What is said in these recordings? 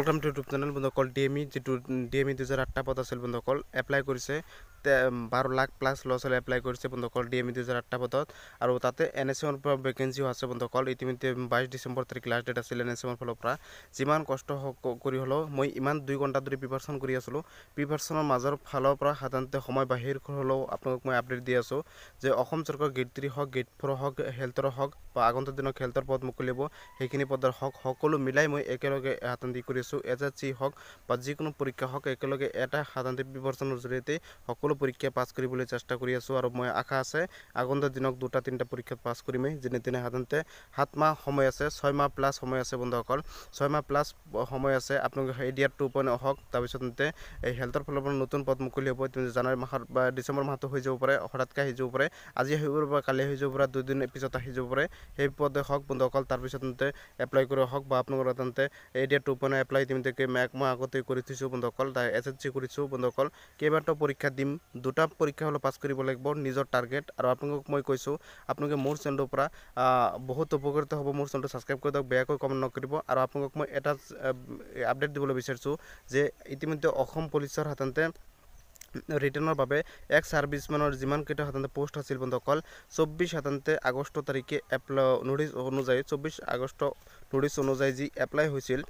Welcome to YouTube channel বন্ধুসকল DME 2008টা পদ আছিল বন্ধুসকল এপ্লাই কৰিছে 12 লাখ প্লাস ল'ৰা ছোৱালী এপ্লাই কৰিছে বন্ধুসকল ডিএমই 2008টা পদত আৰু তাতে এনএছএমৰ পৰা ভেকেন্সিও আছে বন্ধুসকল ইতিমধ্যে 22 ডিসেম্বৰ তাৰিখ লাষ্ট ডেট আছিল এনএছএমৰ ফালৰ পৰা যিমান কষ্ট কৰি হলো মই ইমান 2 ঘণ্টা ধৰি প্ৰিপাৰেচন কৰি আছিলো প্ৰিপাৰেচনৰ মাজৰ ফালৰ পৰা সাধাৰণতে সময় বাহিৰ হলো আপোনাক মই আপডেট দি আছো যে অসম চৰকাৰ গেট 3 হক গেট 4 হক হেলথৰ হক বা আগন্তুক দিনত হেলথৰ পদ মুকলিব সেইখিনি পদৰ হক সকলো মিলাই মই একেলগে হাতন্দি কৰি আছো এজেন্সি হক বা যিকোনো পৰীক্ষা হক একেলগে এটা সাধাৰণতে প্ৰিপাৰেচনৰ জৰিয়তে সকলো পৰীক্ষা পাস কৰিবলৈ চেষ্টা কৰি আছো আৰু মই আশা আছে আগন্তুক দিনত দুটা তিনটা পৰীক্ষা পাস কৰিমে যেনে তেনে সাধাৰণতে 7 মাহ সময় আছে 6 মাহ প্লাস সময় আছে বন্ধুসকল 6 মাহ প্লাস সময় আছে আপোনাক এডিআৰ 2.0 হক তাৰ পিছতে এই হেলথৰ ফালৰ পৰা নতুন পদ মুকলি হ'ব তুমি জানুৱাৰী মাহৰ বা ডিসেম্বৰ মাহটো হৈ যাব পাৰে হঠাৎকৈ হৈ যাব পাৰে আজি হৈ যাব বা কালি হৈ যাব পাৰে দুই দিন পিছত আহি যাব পাৰে সেই পদে হক বন্ধুসকল তাৰ পিছতে এপ্লাই কৰা হক বা আপোনালোকৰ সাধাৰণতে এডিআৰ 2.0 এপ্লাই ইতিমধ্যে এক মাহ আগতে কৰি থৈছো বন্ধুসকল তাৰ এসএসসি কৰিছো বন্ধুসকল কেইবাৰটা পৰীক্ষা দিম দুটা পৰীক্ষা হলো পাস কৰিব লাগিব নিজৰ টাৰ্গেট আৰু আপোনাক মই কৈছো আপোনালোকে মোৰ চেনেলৰ পৰা বহুত উপকৃত হ'ব মোৰ চেনেলটো সাবস্ক্ৰাইব কৰি দিয়ক বেয়াকৈ কমেন্ট নকৰিব আৰু আপোনাক মই এটা আপডেট দিবলৈ বিচাৰিছো যে ইতিমধ্যে অসম পুলিচৰ হাততে ৰিটাৰ্ণৰ বাবে এক সাৰ্ভিসমেনৰ যিমান কেইটা হাততে পোষ্ট আছিল বন্ধুসকল 24 হাততে আগষ্ট তাৰিখে এপ্লাই নোটিছ অনুযায়ী 24 আগষ্ট নোটিছ অনুযায়ী যি এপ্লাই হৈছিল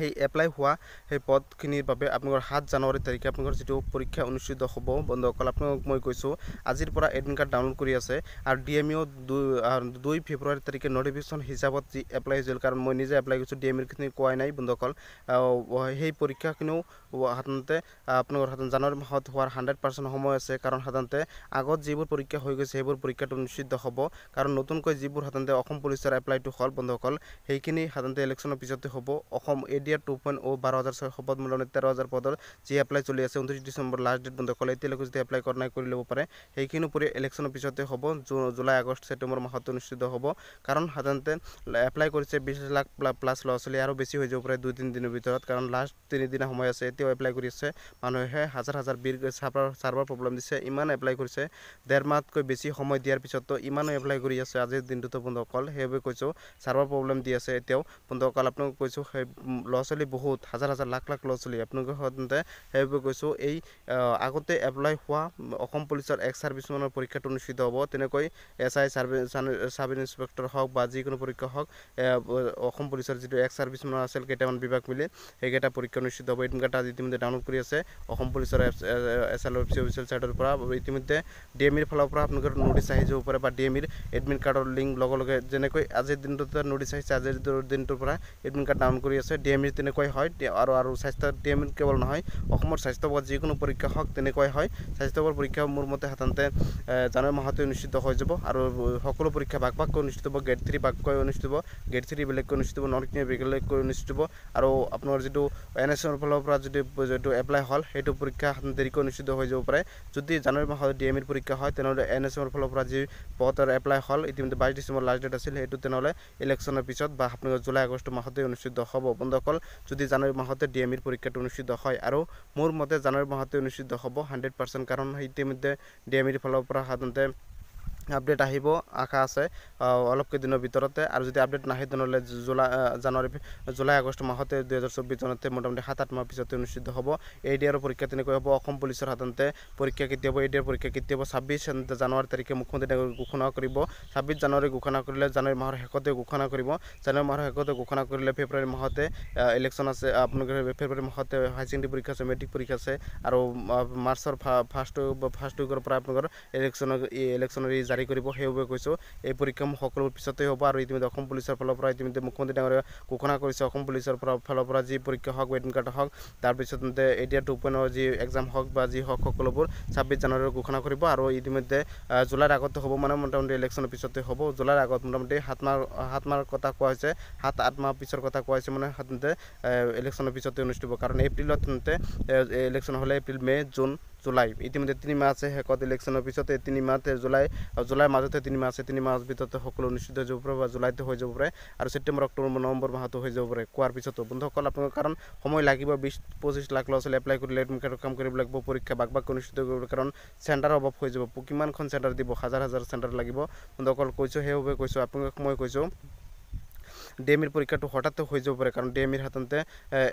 এই এপ্লাই হোৱা এই পদখিনিৰ বাবে আপোনালোকৰ 7 জানুৱাৰী তাৰিখে আপোনালোকৰ যেটো পৰীক্ষা অনুষ্ঠিত হ'ব বন্ধুসকল আপোনাক মই কৈছো আজিৰ পৰা এডমিট কাৰ্ড ডাউনলোড কৰি আছে আৰু ডিএমইও 2 ফেব্ৰুৱাৰী তাৰিখে নোটিফিকেশন হিচাপত যি এপ্লাই হৈছিল কাৰণ মই নিজে এপ্লাই কৰিছো ডিএমইৰ খিনি কোৱাই নাই বন্ধুসকল সেই পৰীক্ষাখিনিও হাততে আপোনালোকৰ হাতত জানুৱাৰী মাহত হোৱাৰ 100% সময় আছে কাৰণ হাততে আগত যিবোৰ পৰীক্ষা হৈ গৈছে সেইবোৰ পৰীক্ষাটো অনুষ্ঠিত হ'ব কাৰণ নতুনকৈ যিবোৰ হাততে অসম পুলিচৰ এপ্লাইটো হল বন্ধুসকল সেইখিনি হাততে ইলেকশ্যনৰ পিছতে হ'ব অসম এডিআৰ 2.0 12600 পদ মূল্য 13000 পদৰ যি এপ্লাই চলি আছে 29 ডিসেম্বৰ লাষ্ট ডেট বন্ধুসকল এতিয়ালৈকে যদি এপ্লাই কৰা নাই কৰি ল'ব পাৰে সেইখিনি পৰি ইলেকশ্যনৰ পিছতে হ'ব জুলাই আগষ্ট ছেপ্টেম্বৰ মাহত অনুষ্ঠিত হ'ব কাৰণ সাধাৰণতে এপ্লাই কৰিছে 20 লাখ প্লাস ল'ৰা ছোৱালী আৰু বেছি হৈ যাব পাৰে 2-3 দিনৰ ভিতৰত কাৰণ লাষ্ট 3 দিন সময় আছে এতিয়াও এপ্লাই কৰি আছে মানুহে হাজাৰ বীৰ সাৰ্ভাৰ প্ৰবলেম দিছে ইমান এপ্লাই কৰিছে 1.5 মাহতকৈ বেছি সময় দিয়াৰ পিছতো ইমানো এপ্লাই কৰি আছে আজিৰ দিনটোতে বন্ধুসকল হেবে কৈছো সাৰ্ভাৰ প্ৰবলেম দি আছে এতিয়াও বন্ধুসকল আপোনাক কৈছো ল'ৰা ছোৱালী বহুত হাজাৰ লাখ ল'ৰা ছোৱালী আপোনালোকৰ হতে হেবে কৈছো এই আগতে এপ্লাই হোৱা অসম পুলিচৰ এক সাৰ্ভিসমেনৰ পৰীক্ষাটো অনুষ্ঠিত হ'ব তেনেকৈ এসআই সাব ইন্সপেক্টৰ হক বা যিকোনো পৰীক্ষা হক অসম পুলিচৰ যেটো এক সাৰ্ভিসমেনৰ আছিল কেইটামান বিভাগ মিলি এইকেইটা পৰীক্ষা অনুষ্ঠিত হ'ব এডমিট কাৰ্ড ইতিমধ্যে ডাউনলোড কৰি আছে অসম পুলিচৰ এসএল অফিচিয়েল সাইটৰ পৰা ইতিমধ্যে ডিএমইৰ ফালৰ পৰা আপোনালোকৰ নোটিছ আহি যাব পাৰে বা ডিএমইৰ এডমিট কাৰ্ডৰ লিংক লগে যেনেকৈ আজিৰ দিনটোতে নোটিছ আহিছে আজিৰ দিনটোৰ পৰা এডমিট কাৰ্ড ডাউনলোড কৰি আছে ডিএমইৰ তেনেকৈ হয় আৰু স্বাস্থ্য ডিএমইৰ কেৱল নহয় অসমৰ স্বাস্থ্যৰ যিকোনো পৰীক্ষা হক তেনেকৈ হয় স্বাস্থ্যৰ পৰীক্ষা মোৰ মতে হাততে জানুৱাৰী মাহতে অনুষ্ঠিত হৈ যাব আৰু সকলো পৰীক্ষা ভাগ অনুষ্ঠিত হ'ব গেট 3 ভাগকৈ অনুষ্ঠিত হ'ব গেট 3 বেলেগকৈ অনুষ্ঠিত হ'ব নৰ্থ ইণ্ডিয়া বেলেগকৈ অনুষ্ঠিত হ'ব আৰু আপোনাৰ যেটো এনএছএৰ ফালৰ পৰা যেটো এপ্লাই হল হেতু পৰীক্ষা দেৰিকৈ অনুষ্ঠিত হৈ যাব পাৰে যদি জানুৱাৰী মাহত ডিএমইৰ পৰীক্ষা হয় তেনেহলে এনএছএৰ ফালৰ পৰা যি পদৰ এপ্লাই হল ইতিমধ্যে 22 ডিসেম্বৰ লাষ্ট ডেট আছিল হেতু তেনেহলে ইলেকশ্যনৰ পিছত বা আপোনাৰ জুলাই আগষ্ট মাহতে অনুষ্ঠিত হ'ব বন্ধুসকল যদি জানুৱাৰী মাহতে ডিএমইৰ পৰীক্ষাটো অনুষ্ঠিত হয় আৰু মোৰ মতে জানুৱাৰী মাহতে অনুষ্ঠিত হ'ব 100% কাৰণ ইতিমধ্যে ডিএমইৰ ফালৰ পৰা সাধাৰণতে আপডেট আহিব আশা আছে অলপ কেদিনৰ ভিতৰতে আৰু যদি আপডেট নাহে তেনেহলে জুলাই আগষ্ট মাহতে 2024 চনতে মোটামুটি 7-8 মাহ পিছতে অনুষ্ঠিত হ'ব এডিআৰ পৰীক্ষা তেনেকৈ হ'ব অসম পুলিচৰ হাততে পৰীক্ষা কেতিয়া হ'ব এডিআৰ পৰীক্ষা কেতিয়া হ'ব 26 জানুৱাৰী তাৰিখে মুখ্যমন্ত্ৰী ঘোষণা কৰিব 26 জানুৱাৰী ঘোষণা কৰিলে জানুৱাৰী মাহৰ শেষতে ঘোষণা কৰিব জানুৱাৰী মাহৰ শেষতে ঘোষণা কৰিলে ফেব্ৰুৱাৰী মাহতে ইলেকশ্যন আছে আপোনালোকৰ ফেব্ৰুৱাৰী মাহতে হাই সেকেন্ডাৰী পৰীক্ষা আছে মেট্ৰিক পৰীক্ষা আছে আৰু মাৰ্চৰ ফাৰ্ষ্ট উইকৰ পৰা আপোনালোকৰ ইলেকশ্যনৰ জাৰি কৰিব হেবে কৈছো এই পৰীক্ষা সকলো পিছতে হ'ব আৰু ইতিমধ্যে অসম পুলিচৰ ফালৰ পৰা ইতিমধ্যে মুখ্যমন্ত্ৰী ডাঙৰীয়া ঘোষণা কৰিছে অসম পুলিচৰ ফালৰ পৰা যি পৰীক্ষা হক এডমিট কাৰ্ড হক তাৰ পিছতে এডিআৰ 2.0 যি এক্সাম হক বা যি হক সকলোবোৰ 26 জানুৱাৰী ঘোষণা কৰিব আৰু ইতিমধ্যে জুলাইৰ আগতে হ'ব মানে মোটামুটি ইলেকশ্যনৰ পিছতে হ'ব জুলাইৰ আগত মোটামুটি 7 মাহ কথা কোৱা হৈছে 7-8 মাহ পিছৰ কথা কোৱা হৈছে মানে হাততে ইলেকশ্যনৰ পিছতে অনুষ্ঠিত হ'ব কাৰণ এপ্ৰিলত ইলেকশ্যন হলে এপ্ৰিল মে জুন জুলাই ইতিমধ্যে 3 মাহ আছে হেকত ইলেকশ্যনৰ পিছতে 3 মাহতে জুলাই মাজতে 3 মাহ আছে 3 মাহৰ ভিতৰতে সকলো অনুষ্ঠিত হৈ যাব পাৰে বা জুলাইতে হৈ যাব পাৰে আৰু ছেপ্টেম্বৰ অক্টোবৰ নৱেম্বৰ মাহতো হৈ যাব পাৰে কোৱাৰ পিছতো বন্ধুসকল আপোনালোকৰ কাৰণ সময় লাগিব 20-25 লাখ ল'ৰা ছোৱালী এপ্লাই কৰিলে এডমিট কাৰ্ডৰ কাম কৰিব লাগিব পৰীক্ষা ভাগ অনুষ্ঠিত কৰিব কাৰণ চেণ্টাৰ অভাৱ হৈ যাব কিমানখন চেণ্টাৰ দিব হাজাৰ চেণ্টাৰ লাগিব বন্ধুসকল কৈছো হেবে কৈছো আপোনাক মই কৈছো ডিএমিৰ পৰীক্ষাটো হঠাতে হৈ যাব পাৰে কাৰণ ডিএমিৰ সাধাৰণতে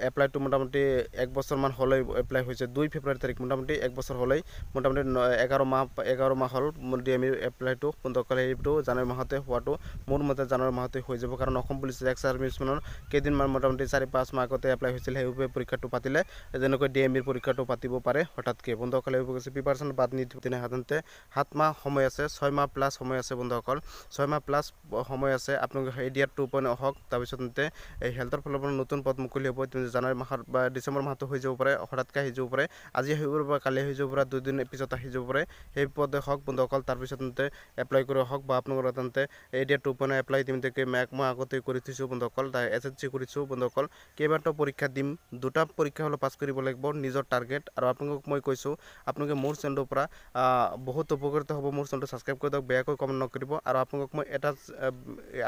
এপ্লাইটো মোটামুটি 1 বছৰমান হ'লেই এপ্লাই হৈছে 2 ফেব্ৰুৱাৰী তাৰিখ মোটামুটি 1 বছৰ হ'লেই মোটামুটি 11 মাহ হ'ল ডিএমিৰ এপ্লাইটো বন্ধুসকল এইটো জানুৱাৰী মাহতে হোৱাটো মোৰ মতে জানুৱাৰী মাহতে হৈ যাব কাৰণ অসম পুলিচৰ এক্স সাৰ্ভিচমেনৰ কেইদিনমান মোটামুটি 4-5 মাহ আগতে এপ্লাই হৈছিল সেইবাবে পৰীক্ষাটো পাতিলে যেনেকৈ ডিএমিৰ পৰীক্ষাটো পাতিব পাৰে হঠাৎকে বন্ধুসকল এইবোৰ কৈছে প্ৰিপাৰেশ্যন বাদ নিদিব তেনে সাধাৰণতে 7 মাহ সময় আছে 6 মাহ প্লাছ সময় আছে বন্ধুসকল 6 মাহ প্লাছ সময় আছে আপোনালোকে এডিআৰ 2.0 হওক তাৰপিছতে এই হেল্থৰ ফালৰ পৰা নতুন পদ মুকলি হ'ব জানুৱাৰী মাহত বা ডিচেম্বৰ মাহতো হৈ যাব পাৰে হঠাৎকৈ আহি যাব পাৰে আজি হৈ যাব বা কালি হৈ যাব পাৰে 2 দিন পিছত আহি যাব পাৰে সেই পদে হওক বন্ধুসকল তাৰপিছতে এপ্লাই কৰা হওক বা আপোনালোকৰ সাধাৰণতে এডিআৰ 2.0 এপ্লাই ইতিমধ্যে মই আগতে কৰি থৈছোঁ বন্ধুসকল এছএছসি কৰিছোঁ বন্ধুসকল কেইবাটাও পৰীক্ষা দিম 2টা পৰীক্ষা হ'লে পাছ কৰিব লাগিব নিজৰ টাৰ্গেট আৰু আপোনালোকক মই কৈছোঁ আপোনালোকে মোৰ চেনেলৰ পৰা বহুত উপকৃত হ'ব মোৰ চেনেলটো ছাবস্ক্ৰাইব কৰি দিয়ক বেয়াকৈ কমেণ্ট নকৰিব আৰু আপোনালোকক মই এটা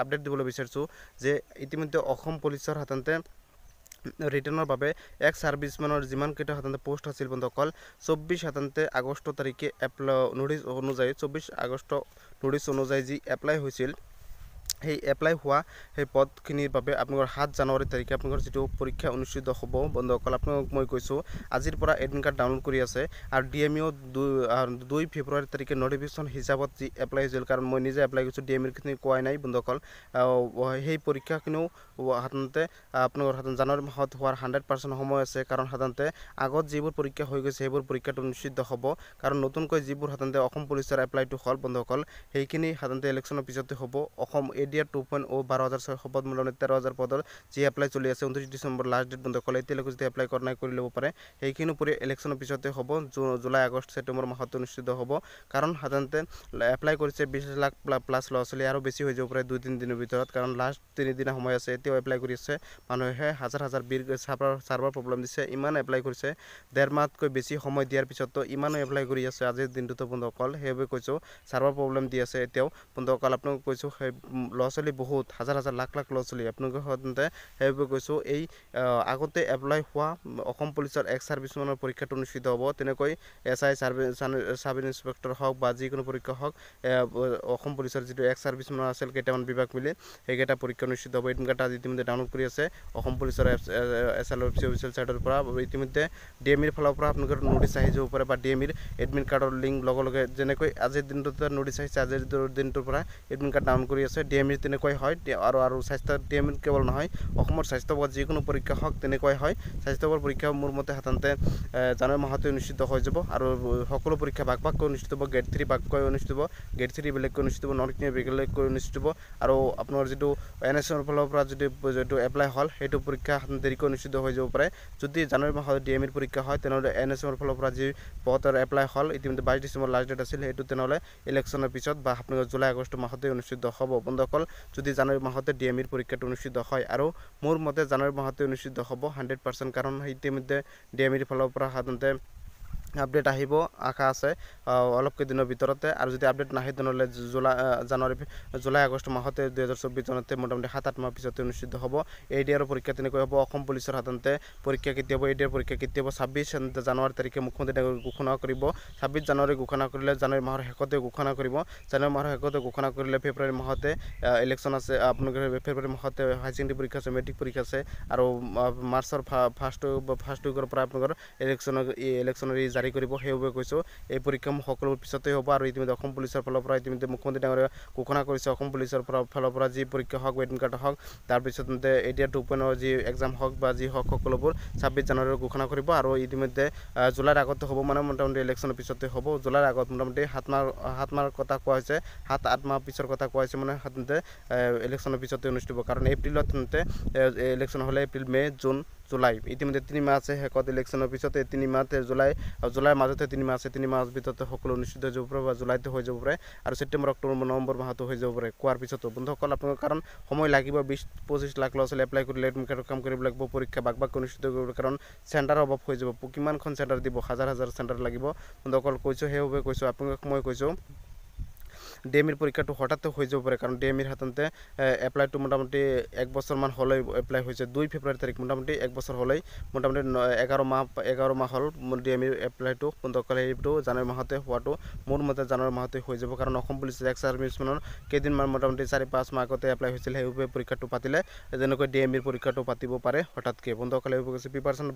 আপডেট দিবলৈ বিচাৰিছোঁ যে ইতিমধ্যে অসম পুলিচৰ সাধাৰণতে ৰিটাৰ্ণৰ বাবে এক্স সাৰ্ভিচমেনৰ যিমানকেইটা সাধাৰণতে পোষ্ট আছিল বন্ধুসকল 24 সাধাৰণতে আগষ্ট তাৰিখে এপ্লাই নোটিছ অনুযায়ী 24 আগষ্ট নোটিছ অনুযায়ী যি এপ্লাই হৈছিল সেই এপ্লাই হোৱা সেই পদখিনিৰ বাবে আপোনালোকৰ 7 জানুৱাৰী তাৰিখে আপোনালোকৰ যিটো পৰীক্ষা অনুষ্ঠিত হ'ব বন্ধুসকল আপোনালোকক মই কৈছোঁ আজিৰ পৰা এডমিট কাৰ্ড ডাউনলোড কৰি আছে আৰু ডিএমইও 2 ফেব্ৰুৱাৰী তাৰিখে নটিফিকেশ্যন হিচাপত যি এপ্লাই হৈছিল কাৰণ মই নিজে এপ্লাই কৰিছোঁ ডিএমইৰখিনি কোৱাই নাই বন্ধুসকল সেই পৰীক্ষাখিনিও সাধাৰণতে আপোনালোকৰ জানুৱাৰী মাহত হোৱাৰ 100% সময় আছে কাৰণ সাধাৰণতে আগত যিবোৰ পৰীক্ষা হৈ গৈছে সেইবোৰ পৰীক্ষাটো অনুষ্ঠিত হ'ব কাৰণ নতুনকৈ যিবোৰ সাধাৰণতে অসম পুলিচৰ এপ্লাইটো হ'ল বন্ধুসকল সেইখিনি সাধাৰণতে ইলেকশ্যনৰ পিছতে হ'ব অসম এডিআৰ 2.0 12,600 পদ মোটামুটি 13,000 পদৰ যি এপ্লাই চলি আছে 29 ডিচেম্বৰ লাষ্ট ডেট বন্ধুসকল এতিয়ালৈকে যদি এপ্লাই কৰা নাই কৰি ল'ব পাৰে সেইখিনি উপৰি ইলেকশ্যনৰ পিছতে হ'ব জুলাই আগষ্ট ছেপ্টেম্বৰ মাহত অনুষ্ঠিত হ'ব কাৰণ সাধাৰণতে এপ্লাই কৰিছে 20 লাখ প্লাছ ল'ৰা ছোৱালী আৰু বেছি হৈ যাব পাৰে 2-3 দিনৰ ভিতৰত কাৰণ লাষ্ট 3 দিন সময় আছে এতিয়াও এপ্লাই কৰি আছে মানুহে হাজাৰ বীৰ চাৰ্ভাৰ প্ৰব্লেম দিছে ইমান এপ্লাই কৰিছে 1.5 মাহতকৈ বেছি সময় দিয়াৰ পিছতো ইমানো এপ্লাই কৰি আছে আজিৰ দিনটোতো বন্ধুসকল সেইবাবে কৈছোঁ চাৰ্ভাৰ প্ৰব্লেম দি আছে এতিয়াও বন্ধুসকল আপোনালোকক কৈছোঁ সেই ল'ৰা ছোৱালী বহুত হাজাৰ লাখ ল'ৰা ছোৱালী আপোনালোকে সাধাৰণতে সেইবাবে কৈছোঁ এই আগতে এপ্লাই হোৱা অসম পুলিচৰ এক্স সাৰ্ভিচমেনৰ পৰীক্ষাটো অনুষ্ঠিত হ'ব তেনেকৈ SI সাব ইন্সপেক্টৰ হওক বা যিকোনো পৰীক্ষা হওক অসম পুলিচৰ যিটো এক্স সাৰ্ভিচমেনৰ আছিল কেইটামান বিভাগ মিলি সেইকেইটা পৰীক্ষা অনুষ্ঠিত হ'ব এডমিট কাৰ্ড ইতিমধ্যে ডাউনলোড কৰি আছে অসম পুলিচৰ SLOFC অফিচিয়েল সাইটৰ পৰা ইতিমধ্যে ডিএমিৰ ফালৰ পৰা আপোনালোকৰ নোটিছ আহি যাব পাৰে বা ডিএমিৰ এডমিট কাৰ্ডৰ লিংক লগে যেনেকৈ আজিৰ দিনটোতে নোটিছ আহিছে আজিৰ দিনটোৰ পৰা এডমিট কাৰ্ড ডাউনলোড কৰি আছে ডিএমিৰ তেনেকৈ হয় আৰু স্বাস্থ্য ডিএমিৰ কেৱল নহয় অসমৰ স্বাস্থ্যসেৱা যিকোনো পৰীক্ষা হওক তেনেকৈ হয় স্বাস্থ্যসেৱাৰ পৰীক্ষা মোৰ মতে সাধাৰণতে জানুৱাৰী মাহতে অনুষ্ঠিত হৈ যাব আৰু সকলো পৰীক্ষা ভাগকৈ অনুষ্ঠিত হ'ব গ্ৰেড 3 ভাগকৈ অনুষ্ঠিত হ'ব গ্ৰেড 3 বেলেগকৈ অনুষ্ঠিত হ'ব নন ক্ৰিমিনেল বেলেগকৈ অনুষ্ঠিত হ'ব আৰু আপোনাৰ যিটো NSৰ ফালৰ পৰা যিটো এপ্লাই হ'ল সেইটো পৰীক্ষা দেৰিকৈ অনুষ্ঠিত হৈ যাব পাৰে যদি জানুৱাৰী মাহত ডিএমিৰ পৰীক্ষা হয় তেনেহ'লে NSৰ ফালৰ পৰা যি পদৰ এপ্লাই হ'ল ইতিমধ্যে 22 ডিচেম্বৰ লাষ্ট ডেট আছিল সেইটো তেনেহ'লে ইলেকশ্যনৰ পিছত বা আপোনালোকৰ জুলাই আগষ্ট মাহতে অনুষ্ঠিত হ'ব বন্ধুসকল যদি জানুৱাৰী মাহতে ডিএমিৰ পৰীক্ষাটো অনুষ্ঠিত হয় আৰু মোৰ মতে জানুৱাৰী মাহতে অনুষ্ঠিত হ'ব 100% কাৰণ ইতিমধ্যে ডিএমিৰ ফালৰ পৰা সাধাৰণতে আপডেট আহিব আশা আছে অলপ কেইদিনৰ ভিতৰতে আৰু যদি আপডেট নাহে তেনেহ'লে জুলাই আগষ্ট মাহতে 2024 চনতে মোটামুটি 7-8 মাহ পিছতে অনুষ্ঠিত হ'ব এডিআৰ পৰীক্ষা তেনেকৈ হ'ব অসম পুলিচৰ সাধাৰণতে পৰীক্ষা কেতিয়া হ'ব এডিআৰ পৰীক্ষা কেতিয়া হ'ব 26 জানুৱাৰী তাৰিখে মুখ্যমন্ত্ৰী ঘোষণা কৰিব 26 জানুৱাৰী ঘোষণা কৰিলে জানুৱাৰী মাহৰ শেষতে ঘোষণা কৰিব জানুৱাৰী মাহৰ শেষতে ঘোষণা কৰিলে ফেব্ৰুৱাৰী মাহতে ইলেকশ্যন আছে আপোনালোকৰ ফেব্ৰুৱাৰী মাহতে হাই ছেকেণ্ডেৰী পৰীক্ষা আছে মেট্ৰিক পৰীক্ষা আছে আৰু মাৰ্চৰ ফাৰ্ষ্ট উইকৰ পৰা আপোনালোকৰ ইলেকশ্যনৰ জাৰি কৰিব সেইবাবে কৈছোঁ এই পৰীক্ষাসমূহ সকলো পিছতে হ'ব আৰু ইতিমধ্যে অসম পুলিচৰ ফালৰ পৰা ইতিমধ্যে মুখ্যমন্ত্ৰী ডাঙৰীয়া ঘোষণা কৰিছে অসম পুলিচৰ ফালৰ পৰা যি পৰীক্ষা হওক এডমিট কাৰ্ড হওক তাৰপিছতে এডিআৰ 2.0 যি এক্সাম হওক বা যি হওক সকলোবোৰ 26 জানুৱাৰীত ঘোষণা কৰিব আৰু ইতিমধ্যে জুলাইৰ আগতে হ'ব মানে মোটামুটি ইলেকশ্যনৰ পিছতে হ'ব জুলাইৰ আগত মোটামুটি 7 মাহৰ কথা কোৱা হৈছে 7-8 মাহ পিছৰ কথা কোৱা হৈছে মানে সাধাৰণতে ইলেকশ্যনৰ পিছতে অনুষ্ঠিত হ'ব কাৰণ এপ্ৰিলত সাধাৰণতে ইলেকশ্যন হ'লে এপ্ৰিল মে জুন জুলাই ইতিমধ্যে 3 মাহ আছে শেষত ইলেকশ্যনৰ পিছতে 3 মাহতে জুলাইৰ মাজতে 3 মাহ আছে 3 মাহৰ ভিতৰতে সকলো অনুষ্ঠিত হৈ যাব পাৰে বা জুলাইতে হৈ যাব পাৰে আৰু ছেপ্টেম্বৰ অক্টোবৰ নৱেম্বৰ মাহতো হৈ যাব পাৰে কোৱাৰ পিছতো বন্ধুসকল আপোনালোকৰ কাৰণ সময় লাগিব 20-25 লাখ ল'ৰা ছোৱালী এপ্লাই কৰিলে এডমিট কাৰ্ডৰ কাম কৰিব লাগিব পৰীক্ষা ভাগ অনুষ্ঠিত কৰিব কাৰণ চেণ্টাৰৰ অভাৱ হৈ যাব কিমানখন চেণ্টাৰ দিব হাজাৰ চেণ্টাৰ লাগিব বন্ধুসকল কৈছোঁ সেইবাবে কৈছোঁ আপোনালোকক মই কৈছোঁ ডিএমিৰ পৰীক্ষাটো হঠাতে হৈ যাব পাৰে, কাৰণ ডিএমিৰ সাধাৰণতে এপ্লাইটো মোটামুটি 1 বছৰমান হ'লেই এপ্লাই হৈছে। 2 ফেব্ৰুৱাৰী তাৰিখ মোটামুটি 1 বছৰ হ'লেই, মোটামুটি 11 মাহ হ'ল ডিএমিৰ এপ্লাইটো। বন্ধুসকল সেইটো জানুৱাৰী মাহতে হোৱাটো মোৰ মতে জানুৱাৰী মাহতে হৈ যাব, কাৰণ অসম পুলিচ এক্স ছাৰ্ভিচমেনৰ কেইদিনমান মোটামুটি 4-5 মাহ আগতে এপ্লাই হৈছিল। সেইবাবে পৰীক্ষাটো পাতিলে যেনেকৈ ডিএমিৰ পৰীক্ষাটো পাতিব পাৰে হঠাৎকৈ। বন্ধুসকল এইবোৰ প্ৰিপাৰেশ্যন